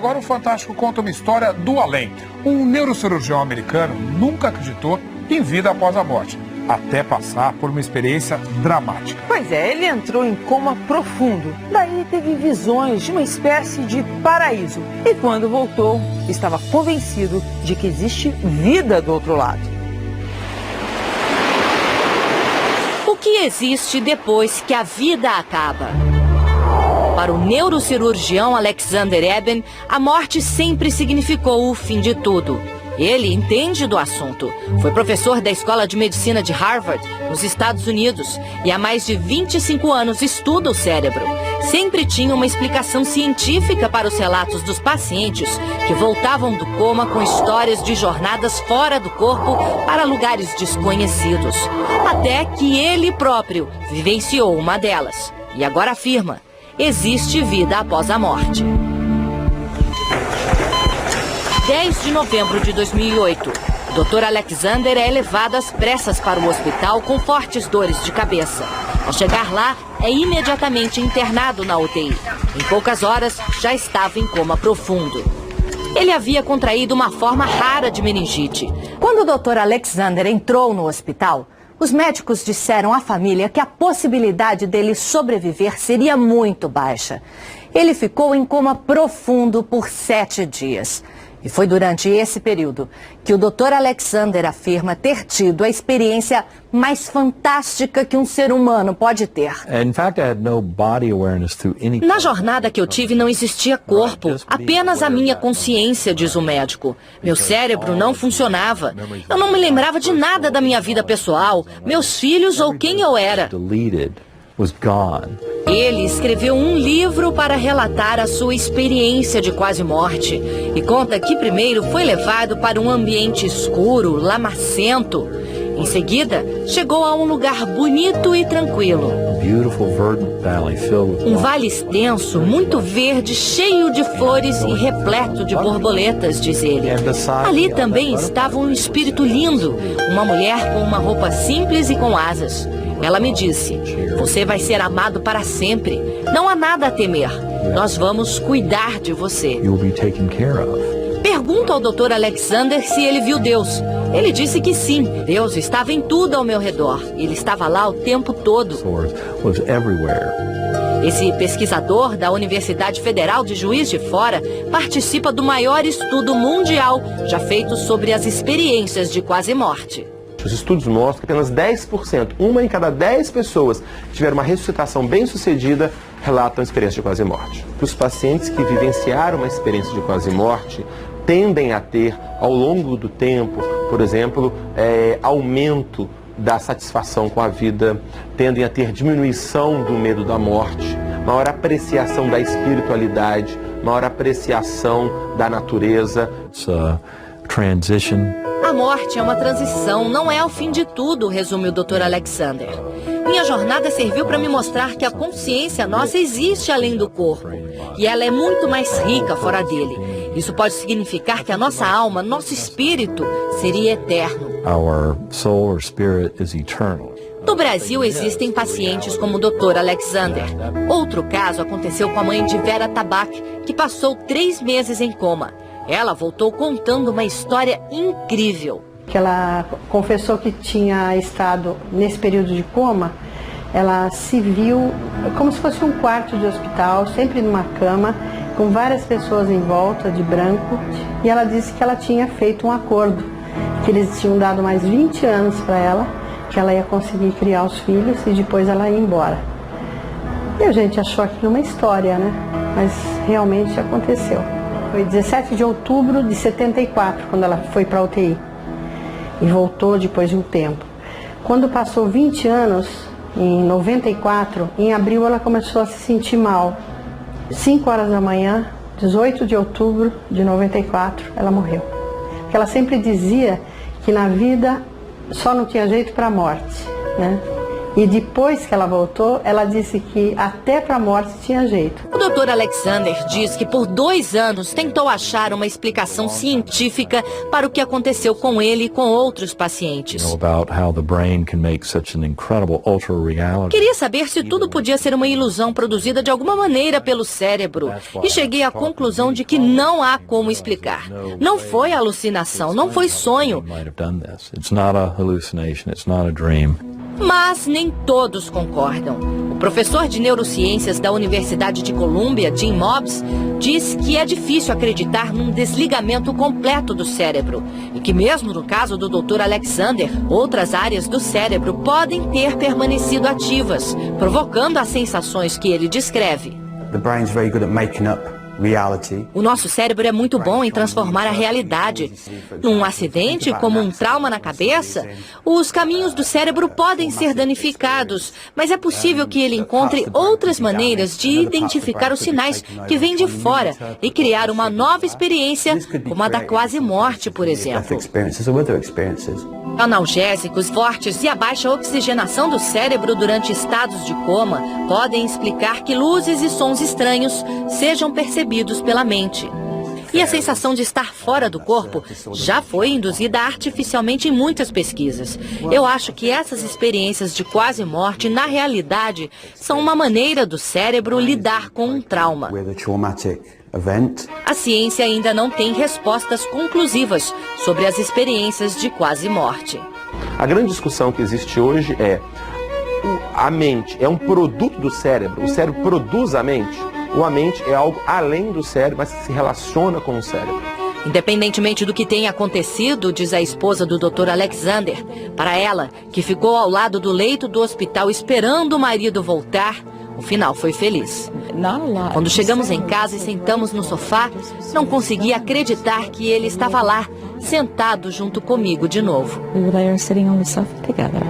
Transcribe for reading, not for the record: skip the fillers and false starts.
agora o Fantástico conta uma história do além. Um neurocirurgião americano nunca acreditou em vida após a morte, até passar por uma experiência dramática. Pois é, ele entrou em coma profundo. Daí teve visões de uma espécie de paraíso. E quando voltou, estava convencido de que existe vida do outro lado. O que existe depois que a vida acaba? Para o neurocirurgião Alexander Eben, a morte sempre significou o fim de tudo. Ele entende do assunto. Foi professor da Escola de Medicina de Harvard, nos Estados Unidos, e há mais de 25 anos estuda o cérebro. Sempre tinha uma explicação científica para os relatos dos pacientes que voltavam do coma com histórias de jornadas fora do corpo para lugares desconhecidos. Até que ele próprio vivenciou uma delas. E agora afirma: existe vida após a morte. 10 de novembro de 2008, o Dr. Alexander é levado às pressas para o hospital com fortes dores de cabeça. Ao chegar lá, é imediatamente internado na UTI. Em poucas horas, já estava em coma profundo. Ele havia contraído uma forma rara de meningite. Quando o Dr. Alexander entrou no hospital, os médicos disseram à família que a possibilidade dele sobreviver seria muito baixa. Ele ficou em coma profundo por 7 dias. E foi durante esse período que o Dr. Alexander afirma ter tido a experiência mais fantástica que um ser humano pode ter. Na jornada que eu tive não existia corpo, apenas a minha consciência, diz o médico. Meu cérebro não funcionava. Eu não me lembrava de nada da minha vida pessoal, meus filhos ou quem eu era. Ele escreveu um livro para relatar a sua experiência de quase morte e conta que primeiro foi levado para um ambiente escuro, lamacento. Em seguida, chegou a um lugar bonito e tranquilo. Um vale extenso, muito verde, cheio de flores e repleto de borboletas, diz ele. Ali também estava um espírito lindo, uma mulher com uma roupa simples e com asas. Ela me disse: você vai ser amado para sempre. Não há nada a temer. Nós vamos cuidar de você. Pergunto ao Dr. Alexander se ele viu Deus. Ele disse que sim. Deus estava em tudo ao meu redor. Ele estava lá o tempo todo. Esse pesquisador da Universidade Federal de Juiz de Fora participa do maior estudo mundial já feito sobre as experiências de quase morte. Os estudos mostram que apenas 10%, uma em cada 10 pessoas que tiveram uma ressuscitação bem-sucedida, relatam a experiência de quase morte. Os pacientes que vivenciaram uma experiência de quase morte tendem a ter, ao longo do tempo, por exemplo, aumento da satisfação com a vida, tendem a ter diminuição do medo da morte, maior apreciação da espiritualidade, maior apreciação da natureza. A morte é uma transição, não é o fim de tudo, resume o Dr. Alexander. Minha jornada serviu para me mostrar que a consciência nossa existe além do corpo. E ela é muito mais rica fora dele. Isso pode significar que a nossa alma, nosso espírito, seria eterno. No Brasil existem pacientes como o Dr. Alexander. Outro caso aconteceu com a mãe de Vera Tabak, que passou 3 meses em coma. Ela voltou contando uma história incrível. Que ela confessou que tinha estado nesse período de coma, ela se viu como se fosse um quarto de hospital, sempre numa cama, com várias pessoas em volta, de branco, e ela disse que ela tinha feito um acordo, que eles tinham dado mais 20 anos para ela, que ela ia conseguir criar os filhos e depois ela ia embora. E a gente achou aquilo uma história, né? Mas realmente aconteceu. Foi 17 de outubro de 74, quando ela foi para a UTI. E voltou depois de um tempo. Quando passou 20 anos, em 94, em abril ela começou a se sentir mal. 5 horas da manhã, 18 de outubro de 94, ela morreu. Porque ela sempre dizia que na vida só não tinha jeito para a morte, né? E depois que ela voltou, ela disse que até para a morte tinha jeito. O Dr. Alexander diz que por 2 anos tentou achar uma explicação científica para o que aconteceu com ele e com outros pacientes. Queria saber se tudo podia ser uma ilusão produzida de alguma maneira pelo cérebro. E cheguei à conclusão de que não há como explicar. Não foi alucinação, não foi sonho. Mas nem todos concordam. O professor de neurociências da Universidade de Colômbia, Jim Mobbs, diz que é difícil acreditar num desligamento completo do cérebro e que mesmo no caso do Dr. Alexander, outras áreas do cérebro podem ter permanecido ativas, provocando as sensações que ele descreve. The brain's very good at making up reality. O nosso cérebro é muito bom em transformar a realidade. Num acidente, como um trauma na cabeça, os caminhos do cérebro podem ser danificados, mas é possível que ele encontre outras maneiras de identificar os sinais que vêm de fora e criar uma nova experiência, como a da quase morte, por exemplo. Analgésicos fortes e a baixa oxigenação do cérebro durante estados de coma podem explicar que luzes e sons estranhos sejam percebidos pela mente. E a sensação de estar fora do corpo já foi induzida artificialmente em muitas pesquisas. Eu acho que essas experiências de quase morte, na realidade, são uma maneira do cérebro lidar com um trauma. A ciência ainda não tem respostas conclusivas sobre as experiências de quase morte. A grande discussão que existe hoje é: a mente é um produto do cérebro? O cérebro produz a mente? Ou a mente é algo além do cérebro, mas que se relaciona com o cérebro? Independentemente do que tenha acontecido, diz a esposa do Dr. Alexander, para ela, que ficou ao lado do leito do hospital esperando o marido voltar, o final foi feliz. Quando chegamos em casa e sentamos no sofá, não conseguia acreditar que ele estava lá, sentado junto comigo de novo. We were there sitting on the sofa together.